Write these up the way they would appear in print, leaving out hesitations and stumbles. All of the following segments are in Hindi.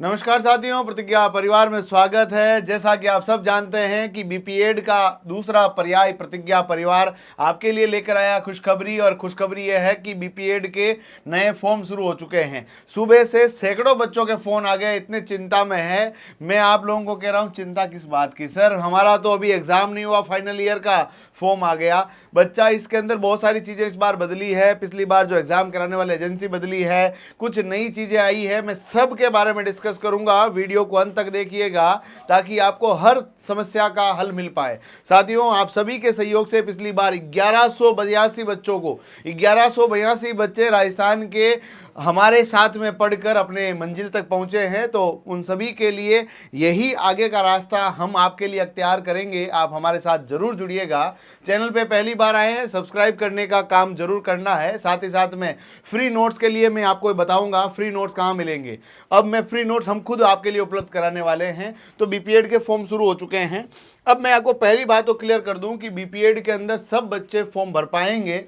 नमस्कार साथियों, प्रतिज्ञा परिवार में स्वागत है। जैसा कि आप सब जानते हैं कि बीपीएड का दूसरा पर्याय प्रतिज्ञा परिवार आपके लिए लेकर आया खुशखबरी। और खुशखबरी यह है कि बीपीएड के नए फॉर्म शुरू हो चुके हैं। सुबह से सैकड़ों बच्चों के फ़ोन आ गए, इतने चिंता में है। मैं आप लोगों को कह रहा हूँ, चिंता किस बात की सर, हमारा तो अभी एग्ज़ाम नहीं हुआ, फाइनल ईयर का फॉर्म आ गया। बच्चा इसके अंदर बहुत सारी चीज़ें इस बार बदली है, पिछली बार जो एग्ज़ाम कराने वाली एजेंसी बदली है, कुछ नई चीज़ें आई है। मैं सब के बारे में डिस्कस करूंगा, वीडियो को अंत तक देखिएगा ताकि आपको हर समस्या का हल मिल पाए। साथियों, आप सभी के सहयोग से पिछली बार 1182 बच्चों को 1182 बच्चे राजस्थान के हमारे साथ में पढ़कर अपने मंजिल तक पहुंचे हैं। तो उन सभी के लिए यही आगे का रास्ता हम आपके लिए अख्तियार करेंगे। आप हमारे साथ जरूर जुड़िएगा। चैनल पे पहली बार आए हैं, सब्सक्राइब करने का काम जरूर करना है। साथ ही साथ में फ्री नोट्स के लिए मैं आपको बताऊंगा फ्री नोट्स कहाँ मिलेंगे। अब मैं फ्री नोट्स हम खुद आपके लिए उपलब्ध कराने वाले हैं। तो बीपीएड के फॉर्म शुरू हो चुके हैं। अब मैं आपको पहली बात तो क्लियर कर दूं कि बीपीएड के अंदर सब बच्चे फॉर्म भर पाएंगे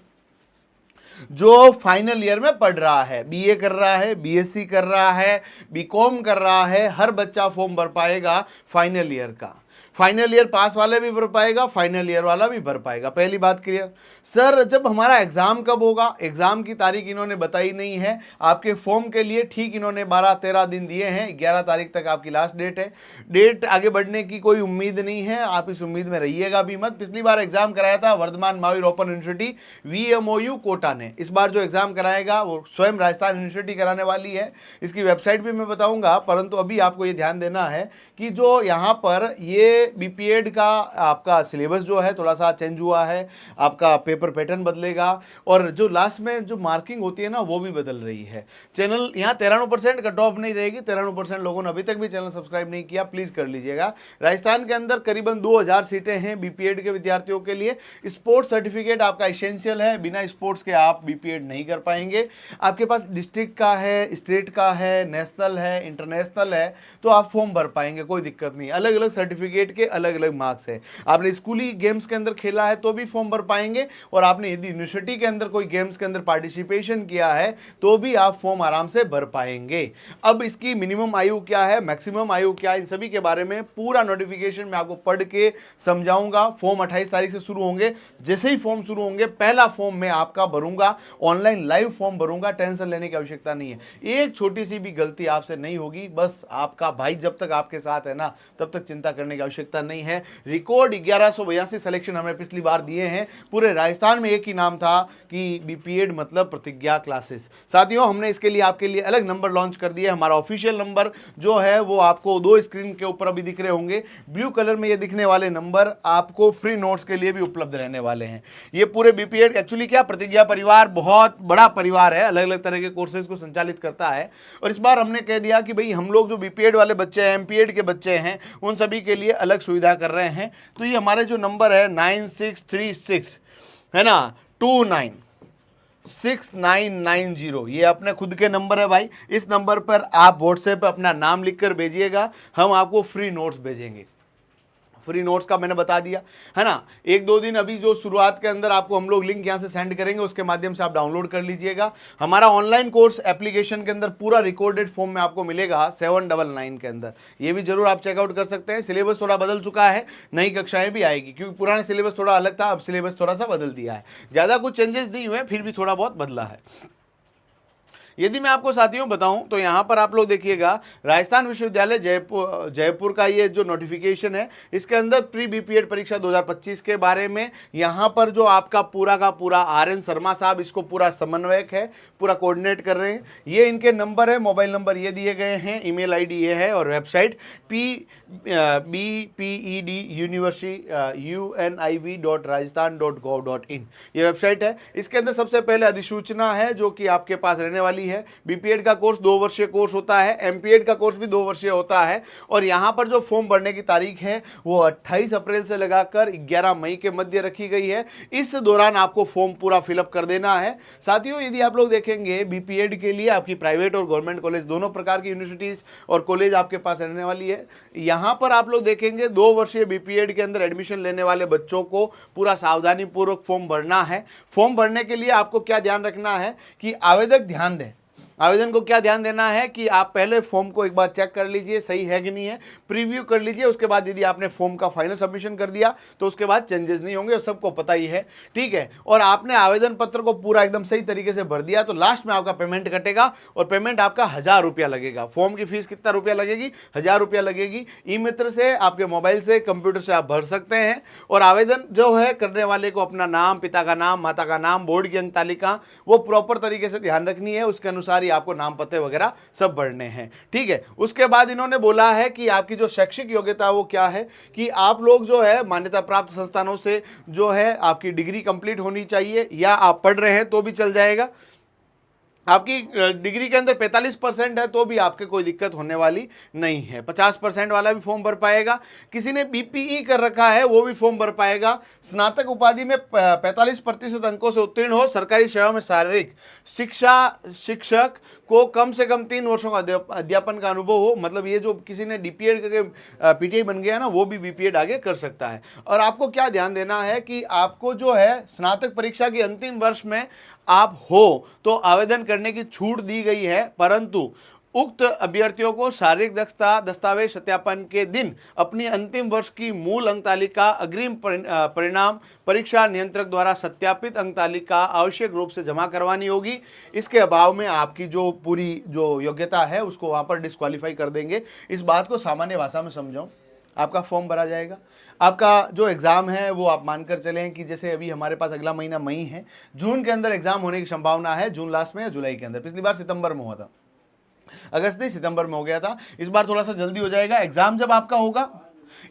जो फाइनल ईयर में पढ़ रहा है, बीए कर रहा है, बीएससी कर रहा है, बीकॉम कर रहा है। हर बच्चा फॉर्म भर पाएगा फाइनल ईयर का। फाइनल ईयर पास वाले भी भर पाएगा, फाइनल ईयर वाला भी भर पाएगा। पहली बात क्लियर। सर, जब हमारा एग्जाम कब होगा? एग्जाम की तारीख इन्होंने बताई नहीं है। आपके फॉर्म के लिए ठीक इन्होंने 12-13 दिन दिए हैं। 11 तारीख तक आपकी लास्ट डेट है। डेट आगे बढ़ने की कोई उम्मीद नहीं है, आप इस उम्मीद में रहिएगा भी मत। पिछली बार एग्जाम कराया था Vardhman Mahaveer open university VMOU Kota ने। इस बार जो एग्जाम कराएगा वो स्वयं राजस्थान यूनिवर्सिटी कराने वाली है। इसकी वेबसाइट भी मैं बताऊंगा, परंतु अभी आपको ये ध्यान देना है कि जो यहाँ पर ये बीपीएड का आपका सिलेबस जो है थोड़ा सा चेंज हुआ है। आपका पेपर पैटर्न बदलेगा और जो लास्ट में जो मार्किंग होती है ना, वो भी बदल रही है। चैनल यहाँ 93% कट ऑफ नहीं रहेगी। 93% लोगों ने अभी तक भी चैनल सब्सक्राइब नहीं किया, प्लीज़ कर लीजिएगा। राजस्थान के अंदर करीबन 2000 सीटें हैं बीपीएड के विद्यार्थियों के लिए। स्पोर्ट्स सर्टिफिकेट आपका एसेंशियल है, बिना स्पोर्ट्स के आप बीपीएड नहीं कर पाएंगे। आपके पास डिस्ट्रिक्ट का है, स्टेट का है, नेशनल है, इंटरनेशनल है, तो आप फॉर्म भर पाएंगे, कोई दिक्कत नहीं। अलग अलग सर्टिफिकेट के अलग अलग मार्क्स है। आपने स्कूली गेम्स के अंदर खेला है तो भी फॉर्म भर पाएंगे, और आपने यदि यूनिवर्सिटी के अंदर कोई गेम्स के अंदर पार्टिसिपेशन किया है तो भी आप फॉर्म आराम से भर पाएंगे। अब इसकी मिनिमम आयु क्या है, मैक्सिमम आयु क्या है, इन सभी के बारे में पूरा नोटिफिकेशन मैं आपको पढ़ के समझाऊंगा। फॉर्म 28 तारीख से शुरू होंगे। जैसे ही फॉर्म शुरू होंगे पहला फॉर्म मैं आपका भरूंगा, ऑनलाइन लाइव फॉर्म भरूंगा। टेंशन लेने की आवश्यकता नहीं है। एक छोटी सी भी गलती आपसे नहीं होगी। बस आपका भाई जब तक आपके साथ है ना, तब तक चिंता करने की आवश्यकता नहीं है। रिकॉर्ड 1182 सिलेक्शन हमने पिछली बार दिए हैं। पूरे राजस्थान में एक ही नाम था कि बीपीएड मतलब प्रतिज्ञा क्लासेस। साथियों, हमने इसके लिए आपके लिए अलग नंबर लॉन्च कर दिया है। हमारा ऑफिशियल नंबर जो है वो आपको दो स्क्रीन के ऊपर अभी दिख रहे होंगे। ब्लू कलर में ये दिखने वाले नंबर आपको फ्री नोट्स के लिए भी उपलब्ध रहने वाले हैं। ये पूरे बीपीएड एक्चुअली क्या, प्रतिज्ञा परिवार बहुत बड़ा परिवार है, अलग अलग तरह के कोर्सेज को संचालित करता है। और इस बार हमने कह दिया कि भाई हम लोग जो बीपीएड वाले बच्चे हैं, एमपीएड के बच्चे हैं, उन सभी के लिए अलग सुविधा कर रहे हैं। तो ये हमारे जो नंबर है 9636 है ना, 296990, ये अपने खुद के नंबर है भाई। इस नंबर पर आप व्हाट्सएप पर अपना नाम लिखकर भेजिएगा, हम आपको फ्री नोट्स भेजेंगे। फ्री नोट्स का मैंने बता दिया है ना। एक दो दिन अभी जो शुरुआत के अंदर आपको हम लोग लिंक यहाँ से सेंड करेंगे, उसके माध्यम से आप डाउनलोड कर लीजिएगा। हमारा ऑनलाइन कोर्स एप्लीकेशन के अंदर पूरा रिकॉर्डेड फॉर्म में आपको मिलेगा 799 के अंदर। ये भी जरूर आप चेकआउट कर सकते हैं। सिलेबस थोड़ा बदल चुका है, नई कक्षाएं भी आएगी, क्योंकि पुराना सिलेबस थोड़ा अलग था, अब सिलेबस थोड़ा सा बदल दिया है। ज़्यादा कुछ चेंजेस नहीं हुए, फिर भी थोड़ा बहुत बदला है। यदि मैं आपको साथियों बताऊं तो यहाँ पर आप लोग देखिएगा, राजस्थान विश्वविद्यालय जयपुर का ये जो नोटिफिकेशन है, इसके अंदर प्री बीपीएड परीक्षा 2025 के बारे में यहाँ पर जो आपका पूरा का पूरा RN शर्मा साहब इसको पूरा समन्वयक है, पूरा कोऑर्डिनेट कर रहे हैं। ये इनके नंबर है, मोबाइल नंबर ये दिए गए हैं, ईमेल आईडी ये है, और वेबसाइट BPED यूनिवर्सिटी univ.rajasthan.gov.in ये वेबसाइट है। इसके अंदर सबसे पहले अधिसूचना है जो कि आपके पास रहने वाली है। बीपीएड का कोर्स 2 वर्षीय कोर्स होता है, एमपीएड का कोर्स भी 2 वर्षीय होता है। और यहाँ पर जो फॉर्म भरने की तारीख है वो 28 अप्रैल से लगाकर 11 मई के मध्य रखी गई है। इस दौरान आपको फॉर्म पूरा फिलअप कर देना है। साथियों, यदि आप लोग देखेंगे बीपीएड के लिए आपकी प्राइवेट और गवर्नमेंट कॉलेज दोनों प्रकार की यूनिवर्सिटीज और कॉलेज आपके पास रहने वाली है। यहाँ पर आप लोग देखेंगे 2 वर्षीय बीपीएड के अंदर एडमिशन लेने वाले बच्चों को पूरा सावधानी पूर्वक फॉर्म भरना है। फॉर्म भरने के लिए आपको क्या ध्यान रखना है कि आवेदक ध्यान दें, आवेदन को क्या ध्यान देना है कि आप पहले फॉर्म को एक बार चेक कर लीजिए सही है कि नहीं है, प्रीव्यू कर लीजिए। उसके बाद यदि आपने फॉर्म का फाइनल सबमिशन कर दिया तो उसके बाद चेंजेस नहीं होंगे, सबको पता ही है, ठीक है। और आपने आवेदन पत्र को पूरा एकदम सही तरीके से भर दिया तो लास्ट में आपका पेमेंट कटेगा और पेमेंट आपका 1000 रुपया लगेगा। फॉर्म की फीस कितना रुपया लगेगी? 1000 रुपया लगेगी। ई मित्र से, आपके मोबाइल से, कंप्यूटर से आप भर सकते हैं। और आवेदन जो है करने वाले को अपना नाम, पिता का नाम, माता का नाम, बोर्ड की अंक तालिका वो प्रॉपर तरीके से ध्यान रखनी है, उसके अनुसार ही आपको नाम पते वगैरह सब भरने हैं, ठीक है। उसके बाद इन्होंने बोला है कि आपकी जो शैक्षिक योग्यता वो क्या है कि आप लोग जो है मान्यता प्राप्त संस्थानों से जो है आपकी डिग्री कंप्लीट होनी चाहिए, या आप पढ़ रहे हैं तो भी चल जाएगा। आपकी डिग्री के अंदर 45% है तो भी आपके कोई दिक्कत होने वाली नहीं है। 50% वाला भी फॉर्म भर पाएगा। किसी ने बीपीई कर रखा है वो भी फॉर्म भर पाएगा। स्नातक उपाधि में 45% अंकों से उत्तीर्ण हो, सरकारी सेवा में शारीरिक शिक्षा शिक्षक को कम से कम 3 वर्षों का अध्यापन का अनुभव हो। मतलब ये जो किसी ने डीपीएड करके पीटीआई बन गया ना, वो भी बीपीएड आगे कर सकता है। और आपको क्या ध्यान देना है कि आपको जो है स्नातक परीक्षा की अंतिम वर्ष में आप हो तो आवेदन करने की छूट दी गई है, परंतु उक्त अभ्यर्थियों को शारीरिक दक्षता दस्तावेज सत्यापन के दिन अपनी अंतिम वर्ष की मूल अंक तालिका अग्रिम परिणाम परीक्षा नियंत्रक द्वारा सत्यापित अंक तालिका आवश्यक रूप से जमा करवानी होगी। इसके अभाव में आपकी जो पूरी जो योग्यता है उसको वहां पर डिस्क्वालीफाई कर देंगे। इस बात को सामान्य भाषा में समझाऊं, आपका फॉर्म भरा जाएगा, आपका जो एग्ज़ाम है वो आप मानकर चलें कि जैसे अभी हमारे पास अगला महीना मई है, जून के अंदर एग्ज़ाम होने की संभावना है, जून लास्ट में या जुलाई के अंदर। पिछली बार सितंबर में हुआ था, अगस्त नहीं सितंबर में हो गया था। इस बार थोड़ा सा जल्दी हो जाएगा। एग्ज़ाम जब आपका होगा,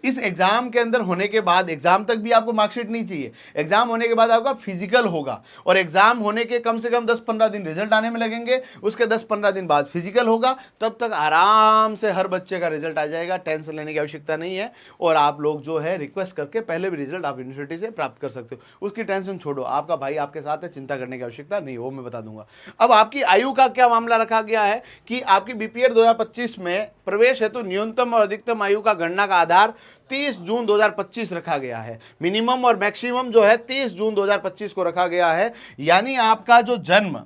इस एग्जाम के अंदर होने के बाद एग्जाम तक भी आपको मार्कशीट नहीं चाहिए, एग्जाम होने के बाद आपका फिजिकल होगा और एग्जाम होने के कम से कम 10-15 दिन रिजल्ट आने में लगेंगे, उसके 10-15 दिन बाद फिजिकल होगा। तब तक आराम से हर बच्चे का रिजल्ट आ जाएगा, टेंशन लेने की आवश्यकता नहीं है। और आप लोग जो है रिक्वेस्ट करके पहले भी रिजल्ट आप यूनिवर्सिटी से प्राप्त कर सकते हो, उसकी टेंशन छोड़ो, आपका भाई आपके साथ है, चिंता करने की आवश्यकता नहीं, वो मैं बता दूंगा। अब आपकी आयु का क्या मामला रखा गया है कि आपकी बीपीएड 2025 में प्रवेश हेतु न्यूनतम और अधिकतम आयु का गणना का आधार 30 जून 2025 रखा गया है। मिनिमम और मैक्सिमम जो है 30 जून 2025 को रखा गया है। यानी आपका जो जन्म,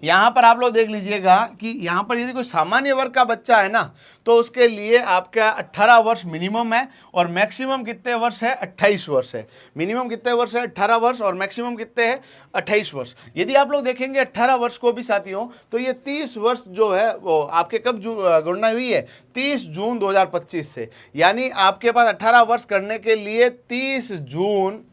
यहां पर आप लोग देख लीजिएगा कि यहां पर यदि कोई सामान्य वर्ग का बच्चा है ना तो उसके लिए आपका 18 वर्ष मिनिमम है और मैक्सिमम कितने वर्ष है? 28 वर्ष है। मिनिमम कितने वर्ष है? 18 वर्ष और मैक्सिमम कितने हैं? 28 वर्ष। यदि आप लोग देखेंगे 18 वर्ष को भी साथियों तो ये 30 वर्ष जो है वो आपके कब गणना हुई है? 30 जून 2025 से। यानी आपके पास 18 वर्ष करने के लिए 30 जून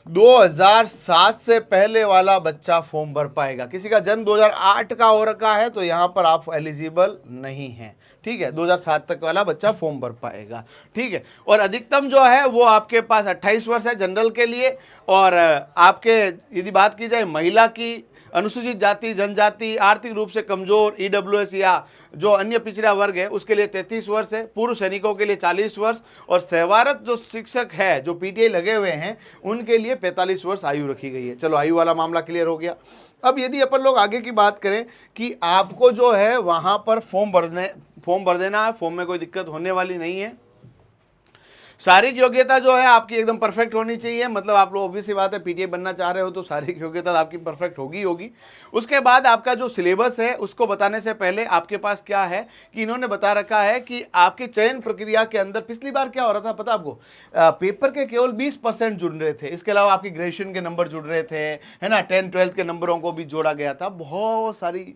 2007 से पहले वाला बच्चा फॉर्म भर पाएगा। किसी का जन्म 2008 का हो रखा है तो यहां पर आप एलिजिबल नहीं है, ठीक है। 2007 तक वाला बच्चा फॉर्म भर पाएगा, ठीक है। और अधिकतम जो है वो आपके पास 28 वर्ष है जनरल के लिए। और आपके यदि बात की जाए महिला की, अनुसूचित जाति जनजाति, आर्थिक रूप से कमजोर, ईडब्ल्यूएस या जो अन्य पिछड़ा वर्ग है उसके लिए 33 वर्ष है। पूर्व सैनिकों के लिए 40 वर्ष और सेवारत जो शिक्षक है जो पीटीआई लगे हुए हैं उनके लिए 45 वर्ष आयु रखी गई है। चलो आयु वाला मामला क्लियर हो गया। अब यदि अपन लोग आगे की बात करें कि आपको जो है वहां पर फॉर्म भर देना है, फॉर्म में कोई दिक्कत होने वाली नहीं है। शारीरिक योग्यता जो है आपकी एकदम परफेक्ट होनी चाहिए। मतलब आप लोग ऑब्वियस सी बात है पीटीआई बनना चाह रहे हो तो शारीरिक योग्यता आपकी परफेक्ट होगी। उसके बाद आपका जो सिलेबस है उसको बताने से पहले आपके पास क्या है कि इन्होंने बता रखा है कि आपकी चयन प्रक्रिया के अंदर पिछली बार क्या हो रहा था पता आपको? पेपर के केवल 20% जुड़ रहे थे, इसके अलावा आपकी ग्रेजुएशन के नंबर जुड़ रहे थे, है ना, 10-12 के नंबरों को भी जोड़ा गया था। बहुत सारी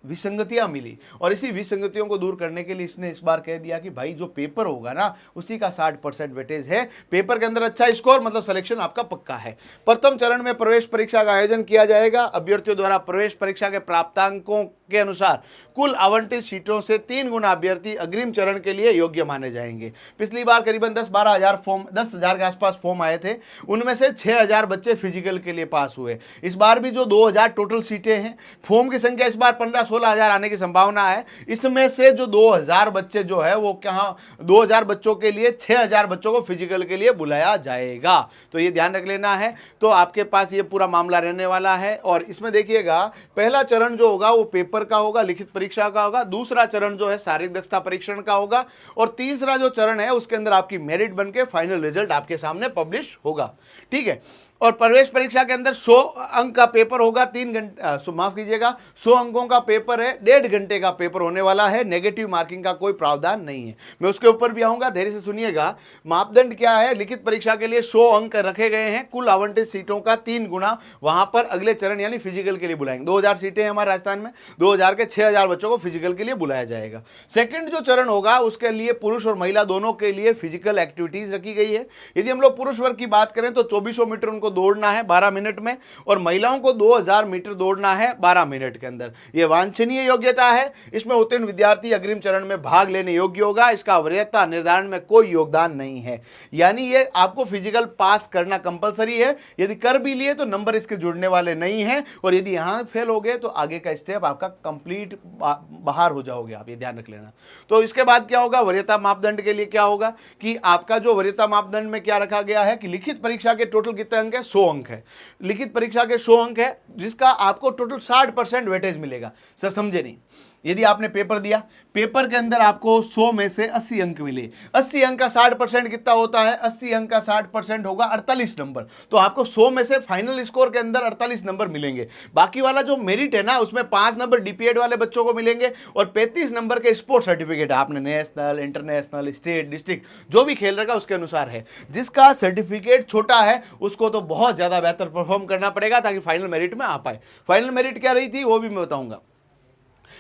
विसंगतियां मिली और इसी विसंगतियों को दूर करने के लिए इसने इस बार कह दिया कि भाई जो पेपर होगा ना उसी का 60% वेटेज है। पेपर के अंदर अच्छा स्कोर मतलब सिलेक्शन आपका पक्का है। प्रथम चरण में प्रवेश परीक्षा का आयोजन किया जाएगा। अभ्यर्थियों द्वारा प्रवेश परीक्षा के प्राप्तांकों के अनुसार कुल आवंटित सीटों से 3 गुना अभ्यर्थी अग्रिम चरण के लिए योग्य माने जाएंगे। पिछली बार करीबन 10-12 हजार फॉर्म, 10,000 के आसपास फॉर्म आए थे, उनमें से 6,000 बच्चे फिजिकल के लिए पास हुए। इस बार भी जो 2,000 टोटल सीटें हैं, फॉर्म की संख्या इस बार 15-16 हजार आने की संभावना है। इसमें से जो 2,000 बच्चे जो है वो कहाँ, 2,000 बच्चों के लिए 6,000 बच्चों को फिजिकल के लिए बुलाया जाएगा। तो ये ध्यान रख लेना है। तो आपके पास ये पूरा मामला रहने वाला है। और इसमें देखिएगा पहला चरण जो होगा वो पेपर पेपर का होगा, लिखित परीक्षा का होगा। दूसरा चरण जो है शारीरिक दक्षता परीक्षण का होगा और तीसरा जो चरण है उसके अंदर आपकी मेरिट बनके फाइनल रिजल्ट आपके सामने पब्लिश होगा। ठीक है। और प्रवेश परीक्षा के अंदर 100 अंक का पेपर होगा, 3 घंटे माफ कीजिएगा 100 अंकों का पेपर है, 1.5 घंटे का पेपर होने वाला है। नेगेटिव मार्किंग का कोई प्रावधान नहीं है, मैं उसके ऊपर भी आऊंगा, धैर्य से सुनिएगा। मापदंड क्या है, लिखित परीक्षा के लिए 100 अंक रखे गए हैं, कुल आवंटित सीटों का 3 गुना वहां पर अगले चरण यानी फिजिकल के लिए बुलाएंगे। 2000 सीटें हैं हमारे राजस्थान में, 2000 के 6000 बच्चों को फिजिकल के लिए बुलाया जाएगा। सेकंड जो चरण होगा उसके लिए पुरुष और महिला दोनों के लिए फिजिकल एक्टिविटीज रखी गई है। यदि हम लोग पुरुष वर्ग की बात करें तो 2400 मीटर उनको दौड़ना है 12 मिनट में, और महिलाओं को 2000 मीटर दौड़ना है 12 मिनट के अंदर। यह वांछनीय योग्यता है, इसमें उत्तीर्ण विद्यार्थी अग्रिम चरण में भाग लेने योग्य होगा। इसका वरीयता निर्धारण में कोई योगदान नहीं है, यानी ये आपको फिजिकल पास करना कंपलसरी है। यदि कर भी लिए तो नंबर इसके जुड़ने वाले नहीं है, और यदि यहां फेल हो गए तो आगे का स्टेप आपका कंप्लीट बाहर हो जाओगे आप, ये ध्यान रख लेना। तो इसके बाद क्या होगा, वरीयता मापदंड के लिए क्या होगा कि आपका जो वरीयता मापदंड में क्या रखा गया है कि लिखित परीक्षा के टोटल कितने अंक है, 100 अंक है। लिखित परीक्षा के 100 अंक है जिसका आपको टोटल 60% वेटेज मिलेगा। सर समझे नहीं, यदि आपने पेपर दिया, पेपर के अंदर आपको 100 में से 80 अंक मिले, 80 अंक का 60% कितना होता है, 80 अंक का 60% होगा 48 नंबर। तो आपको 100 में से फाइनल स्कोर के अंदर 48 नंबर मिलेंगे। बाकी वाला जो मेरिट है ना उसमें 5 नंबर डीपीएड वाले बच्चों को मिलेंगे और 35 नंबर के स्पोर्ट्स सर्टिफिकेट आपने नेशनल, इंटरनेशनल, स्टेट, डिस्ट्रिक्ट जो भी खेल रखा उसके अनुसार है। जिसका सर्टिफिकेट छोटा है उसको तो बहुत ज्यादा बेहतर परफॉर्म करना पड़ेगा ताकि फाइनल मेरिट में आ पाए। फाइनल मेरिट क्या रही थी वो भी मैं बताऊंगा।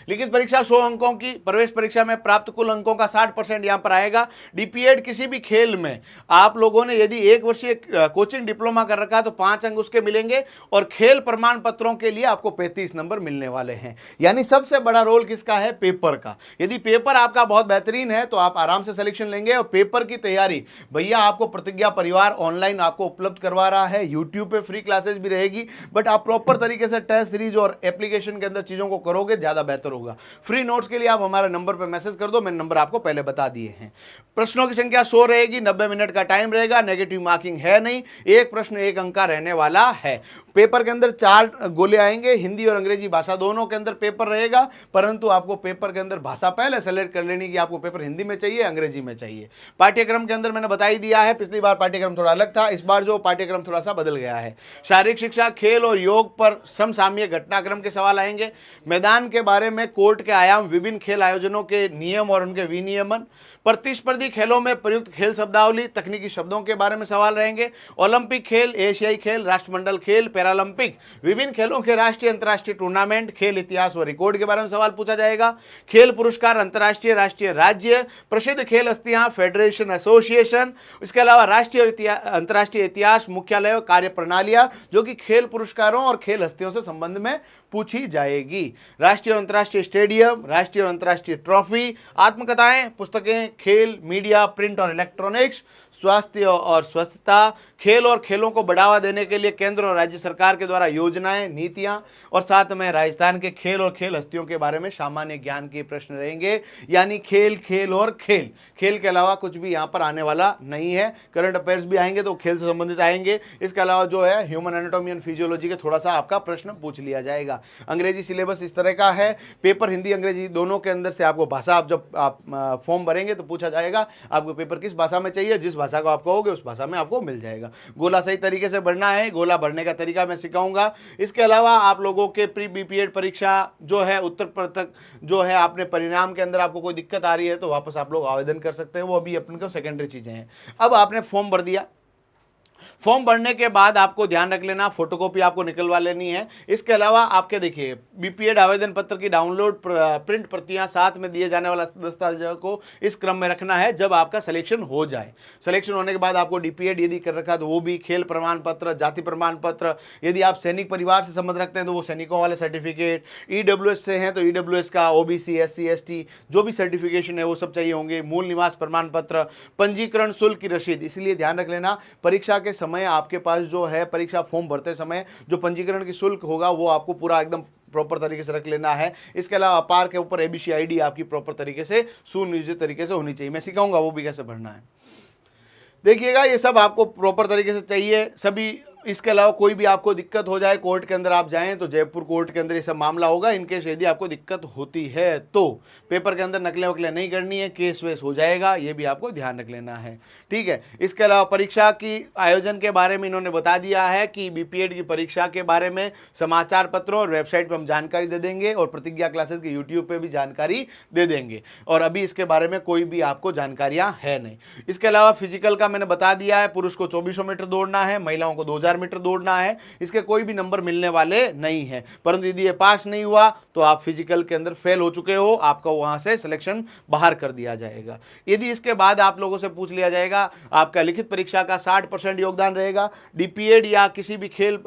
लिखित परीक्षा 100 अंकों की, प्रवेश परीक्षा में प्राप्त कुल अंकों का 60% यहां पर आएगा। डीपीएड किसी भी खेल में आप लोगों ने यदि 1 वर्षीय कोचिंग डिप्लोमा कर रखा है तो 5 अंक उसके मिलेंगे, और खेल प्रमाण पत्रों के लिए आपको 35 नंबर मिलने वाले हैं। यानी सबसे बड़ा रोल किसका है, पेपर का। यदि पेपर आपका बहुत बेहतरीन है तो आप आराम से सिलेक्शन लेंगे। और पेपर की तैयारी भैया आपको प्रतिज्ञा परिवार ऑनलाइन आपको उपलब्ध करवा रहा है, यूट्यूब पे फ्री क्लासेस भी रहेगी, बट आप प्रॉपर तरीके से टेस्ट सीरीज और एप्लीकेशन के अंदर चीजों को करोगे ज्यादा बेहतर होगा। फ्री नोट्स के लिए आप हमारे नंबर पर मैसेज कर दो, मैंने नंबर आपको पहले बता दिए हैं। प्रश्नों की संख्या 100 रहेगी, 90 मिनट का टाइम रहेगा, नेगेटिव मार्किंग है नहीं, एक प्रश्न 1 अंक का रहने वाला है। पेपर के अंदर 4 गोले आएंगे, हिंदी और अंग्रेजी भाषा दोनों के अंदर पेपर रहेगा, परंतु आपको पेपर के अंदर भाषा पहले सेलेक्ट कर लेनी कि आपको पेपर हिंदी में चाहिए अंग्रेजी में चाहिए। पाठ्यक्रम के अंदर मैंने बता ही दिया है, पिछली बार पाठ्यक्रम थोड़ा अलग था, इस बार जो पाठ्यक्रम थोड़ा सा बदल गया है। शारीरिक शिक्षा, खेल और योग पर समसामयिक घटनाक्रम के सवाल आएंगे। मैदान के बारे में कोर्ट के आयाम, विभिन्न खेल आयोजनों के नियम और उनके विनियमन, प्रतिस्पर्धी खेलों में प्रयुक्त खेल शब्दावली, तकनीकी शब्दों के बारे में सवाल रहेंगे। ओलंपिक खेल, एशियाई खेल, राष्ट्रमंडल खेल, पैरालंपिक, विभिन्न खेलों के राष्ट्रीय अंतर्राष्ट्रीय टूर्नामेंट, खेल इतिहास व रिकॉर्ड के बारे में सवाल पूछा जाएगा। खेल पुरस्कार, अंतर्राष्ट्रीय, राष्ट्रीय, राज्य, प्रसिद्ध खेल हस्तियां, फेडरेशन, एसोसिएशन, इसके अलावा राष्ट्रीय और अंतर्राष्ट्रीय इतिहास, मुख्यालय, कार्य प्रणालियां जो कि खेल पुरस्कारों और खेल हस्तियों से संबंध में पूछी जाएगी। राष्ट्रीय और अंतर्राष्ट्रीय स्टेडियम, राष्ट्रीय और अंतर्राष्ट्रीय ट्रॉफी, आत्मकथाएं, पुस्तकें, खेल, मीडिया, प्रिंट और इलेक्ट्रॉनिक्स, स्वास्थ्य और स्वच्छता, खेल और खेलों को बढ़ावा देने के लिए केंद्र और राज्य सरकार के द्वारा योजनाएं, नीतियां, और साथ में राजस्थान के खेल और खेल हस्तियों के बारे में सामान्य ज्ञान के प्रश्न रहेंगे। यानी खेल, खेल और खेल, खेल के अलावा कुछ भी यहाँ पर आने वाला नहीं है। करंट अफेयर्स भी आएंगे तो खेल से संबंधित आएंगे। इसके अलावा जो है ह्यूमन एनाटॉमी एंड फिजियोलॉजी के थोड़ा सा आपका प्रश्न पूछ लिया जाएगा। अंग्रेजी सिलेबस इस तरह का है, पेपर हिंदी अंग्रेजी दोनों के अंदर से आपको भाषा, आप जब आप फॉर्म भरेंगे तो पूछा जाएगा आपको पेपर किस भाषा में चाहिए, जिस भाषा को आप कहोगे उस भाषा में आपको मिल जाएगा। गोला सही तरीके से भरना है, गोला भरने का तरीका मैं सिखाऊंगा। इसके अलावा आप लोगों के प्री बीपीएड परीक्षा जो है उत्तर तक जो है आपने परिणाम के अंदर आपको कोई दिक्कत आ रही है तो वापस आप लोग आवेदन कर सकते हैं, वो अभी अपन को सेकेंडरी चीजें हैं। अब आपने फॉर्म भर दिया, फॉर्म भरने के बाद आपको ध्यान रख लेना फोटोकॉपी आपको निकलवा लेनी है। इसके अलावा आपके देखिए बीपीएड आवेदन पत्र की डाउनलोड प्रिंट प्रतियां साथ में दिए जाने वाला दस्तावेजों को इस क्रम में रखना है जब आपका सिलेक्शन हो जाए। सिलेक्शन होने के बाद आपको डीपीएड यदि कर रखा तो वो भी, खेल प्रमाण पत्र, जाति प्रमाण पत्र, यदि आप सैनिक परिवार से संबंध रखते हैं तो वो सैनिकों वाले सर्टिफिकेट, ईडब्ल्यूएस से हैं तो ईडब्ल्यूएस का, ओबीसी, एससी, एसटी जो भी सर्टिफिकेशन है वो सब चाहिए होंगे, मूल निवास प्रमाण पत्र, पंजीकरण शुल्क की रसीद। इसलिए ध्यान रख लेना परीक्षा के समय आपके पास जो है परीक्षा फॉर्म भरते समय जो पंजीकरण की शुल्क होगा वो आपको पूरा एकदम प्रॉपर तरीके से रख लेना है। इसके अलावा अपार के ऊपर एबीसी आईडी आपकी प्रॉपर तरीके से सुनियोजित तरीके से होनी चाहिए, मैं सिखाऊंगा वो भी कैसे भरना है। देखिएगा ये सब आपको प्रॉपर तरीके से चाहिए। सभी इसके अलावा कोई भी आपको दिक्कत हो जाए, कोर्ट के अंदर आप जाएं तो जयपुर कोर्ट के अंदर ये सब मामला होगा। इनकेस यदि आपको दिक्कत होती है तो पेपर के अंदर नकलें वकलें नहीं करनी है, केस वेस हो जाएगा, ये भी आपको ध्यान रख लेना है, ठीक है। इसके अलावा परीक्षा की आयोजन के बारे में इन्होंने बता दिया है कि बीपीएड की परीक्षा के बारे में समाचार पत्रों और वेबसाइट पर हम जानकारी दे देंगे और प्रतिज्ञा क्लासेस के यूट्यूब पे भी जानकारी दे देंगे, और अभी इसके बारे में कोई भी आपको जानकारियां है नहीं। इसके अलावा फिजिकल का मैंने बता दिया है, पुरुष को 2400 मीटर दौड़ना है, महिलाओं को 2000 मीटर दौड़ना है। इसके कोई भी नंबर मिलने वाले नहीं है, परंतु यदि ये पास नहीं हुआ तो आप फिजिकल के अंदर फेल हो चुके हो, आपका वहां से सिलेक्शन बाहर कर दिया जाएगा। यदि इसके बाद आप लोगों से पूछ लिया जाएगा आपका लिखित परीक्षा का 60% योगदान रहेगा, डीपीएड या किसी भी खेल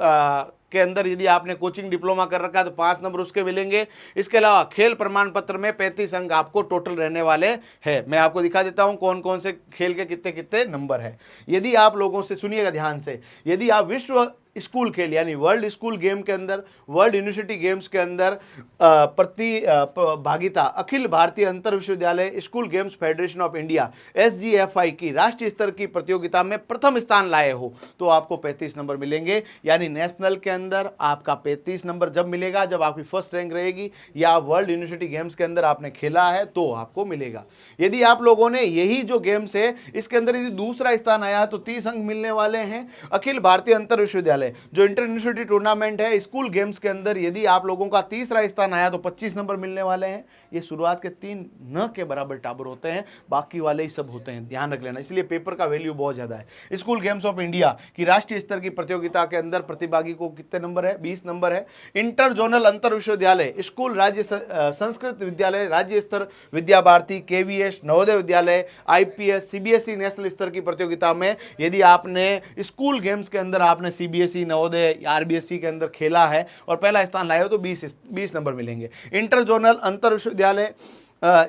के अंदर यदि आपने कोचिंग डिप्लोमा कर रखा है तो 5 नंबर उसके मिलेंगे। इसके अलावा खेल प्रमाण पत्र में 35 अंक आपको टोटल रहने वाले हैं। मैं आपको दिखा देता हूं कौन कौन से खेल के कितने कितने नंबर है। यदि आप लोगों से सुनिएगा ध्यान से, यदि आप विश्व स्कूल खेल यानी वर्ल्ड स्कूल गेम के अंदर, वर्ल्ड यूनिवर्सिटी गेम्स के अंदर प्रतिभागिता अखिल भारतीय अंतर विश्वविद्यालय school games federation of India SGFI की राष्ट्रीय स्तर की प्रतियोगिता में प्रथम स्थान लाए हो तो आपको 35 नंबर मिलेंगे। यानी नेशनल के अंदर आपका 35 नंबर जब मिलेगा जब आपकी फर्स्ट रैंक रहेगी, या वर्ल्ड यूनिवर्सिटी गेम्स के अंदर आपने खेला है तो आपको मिलेगा। यदि आप लोगों ने यही जो गेम्स है इसके अंदर यदि दूसरा स्थान आया तो 30 अंक मिलने वाले हैं। अखिल भारतीय अंतर विश्वविद्यालय जो इंटर यूनिवर्सिटी टूर्नामेंट है स्कूल गेम्स के अंदर, यदि आप लोगों का तीसरा स्थान आया तो 25 नंबर मिलने वाले हैं। ये शुरुआत के 3 न के बराबर टाबर होते हैं, बाकी वाले ही सब होते हैं, ध्यान रख लेना। इसलिए पेपर का वैल्यू बहुत ज्यादा है। स्कूल गेम्स ऑफ इंडिया की राष्ट्रीय स्तर की प्रतियोगिता के अंदर प्रतिभागी को कितने नंबर है? 20 नंबर है। इंटर जोनल अंतर विश्वविद्यालय स्कूल राज्य संस्कृत विद्यालय राज्य स्तर Vidya Bharati KVS Navodaya Vidyalaya IPS CBSE national स्तर की प्रतियोगिता में यदि आपने स्कूल गेम्स के अंदर आपने CBSE नवोदय RBSE के अंदर खेला है और पहला स्थान लाए हो तो 20 नंबर मिलेंगे। इंटर जोनल अंतर विश्वविद्यालय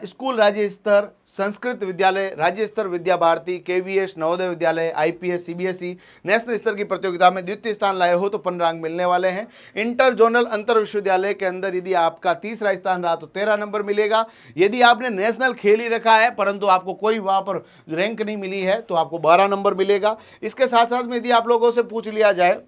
स्कूल राज्य स्तर संस्कृत विद्यालय राज्य स्तर Vidya Bharati KVS Navodaya Vidyalaya IPS CBSE national स्तर की प्रतियोगिता में द्वितीय स्थान लाए हो तो 15 अंक मिलने वाले हैं। इंटर जोनल अंतर विश्वविद्यालय के अंदर यदि आपका तीसरा स्थान रहा तो 13 नंबर मिलेगा। यदि आपने नेशनल खेल ही रखा है परंतु आपको कोई वहां पर रैंक नहीं मिली है तो आपको 12 नंबर मिलेगा। इसके साथ साथ में यदि आप लोगों से पूछ लिया जाए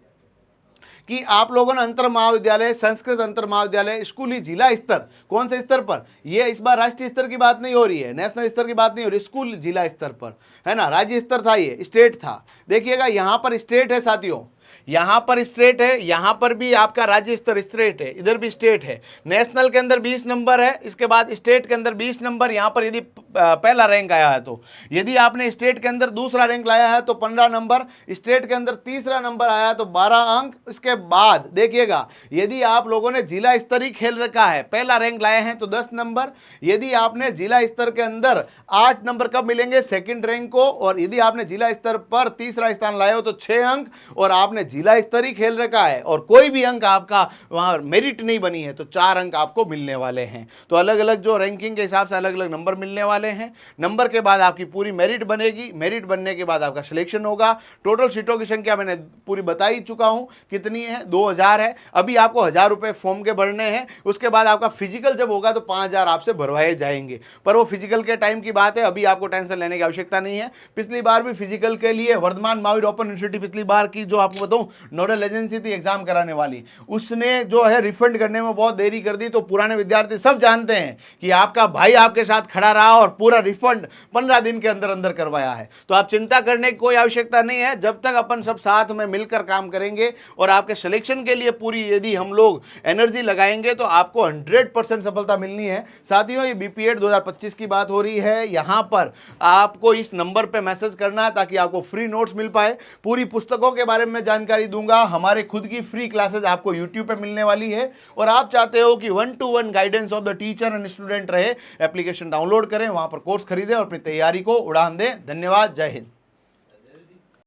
कि आप लोगों ने अंतर महाविद्यालय संस्कृत अंतर महाविद्यालय स्कूली जिला स्तर कौन से स्तर पर, ये इस बार राष्ट्रीय स्तर की बात नहीं हो रही है, नेशनल स्तर की बात नहीं हो रही, स्कूल जिला स्तर पर है ना, राज्य स्तर था, ये स्टेट था। देखिएगा यहां पर स्टेट है साथियों, यहां पर स्टेट है, यहां पर भी आपका राज्य स्तर स्टेट है, इधर भी स्टेट है। नेशनल के अंदर 20 नंबर है, इसके बाद स्टेट के अंदर 20 नंबर। यहां पर यदि पहला रैंक आया है तो, यदि आपने स्टेट के अंदर दूसरा रैंक लाया है तो 15 नंबर, स्टेट के अंदर तीसरा नंबर आया है तो 12 अंक। इसके बाद देखिएगा यदि आप लोगों ने जिला स्तर ही खेल रखा है, पहला रैंक लाए हैं तो 10 नंबर। यदि आपने जिला स्तर के अंदर 8 नंबर कब मिलेंगे? सेकंड रैंक को। और यदि आपने जिला स्तर पर तीसरा स्थान लाए हो तो 6 अंक। और आपने जिला स्तर ही खेल रखा है और कोई भी अंक आपका वहां मेरिट नहीं बनी है तो 4 अंक आपको मिलने वाले हैं। तो अलग अलग जो रैंकिंग के हिसाब से अलग अलग नंबर मिलने वाले हैं। नंबर के बाद आपकी पूरी मेरिट बनेगी, मेरिट बनने के बाद आपका सिलेक्शन होगा। टोटल सीटों की संख्या मैंने पूरी बता ही चुका हूं कितनी है, 2000 है। अभी आपको 1000 रुपए फॉर्म के भरने हैं, उसके बाद आपका फिजिकल जब होगा तो 5000 आपसे भरवाए जाएंगे। पर वो फिजिकल के टाइम की बात है, अभी आपको टेंशन लेने की आवश्यकता नहीं है। पिछली बार भी फिजिकल के लिए वर्धमान महावीर ओपन यूनिवर्सिटी पिछली बार की जो आपको बताऊं नोडल एजेंसी थी एग्जाम कराने वाली, उसने जो है रिफंड करने में बहुत देरी कर दी। तो पुराने विद्यार्थी सब जानते हैं कि आपका भाई आपके साथ खड़ा रहा और पूरा रिफंड 15 दिन के अंदर अंदर करवाया है। तो आप चिंता करने की कोई आवश्यकता नहीं है, जब तक अपन सब साथ में मिलकर काम करेंगे और आपके सिलेक्शन के लिए पूरी यदि हम लोग एनर्जी लगाएंगे तो आपको 100% सफलता मिलनी है। साथियों ये बीपीएड 2025 की बात हो रही है, यहां पर आपको इस नंबर पे मैसेज करना है ताकि आपको फ्री नोट्स मिल पाए। पूरी पुस्तकों के बारे में जानकारी दूंगा, हमारे खुद की फ्री क्लासेस आपको यूट्यूब पे मिलने वाली है। और आप चाहते हो कि 1-to-1 guidance of the teacher and student रहे, एप्लीकेशन डाउनलोड करें, वहां पर कोर्स खरीदें और अपनी तैयारी को उड़ान दें। धन्यवाद, जय हिंद।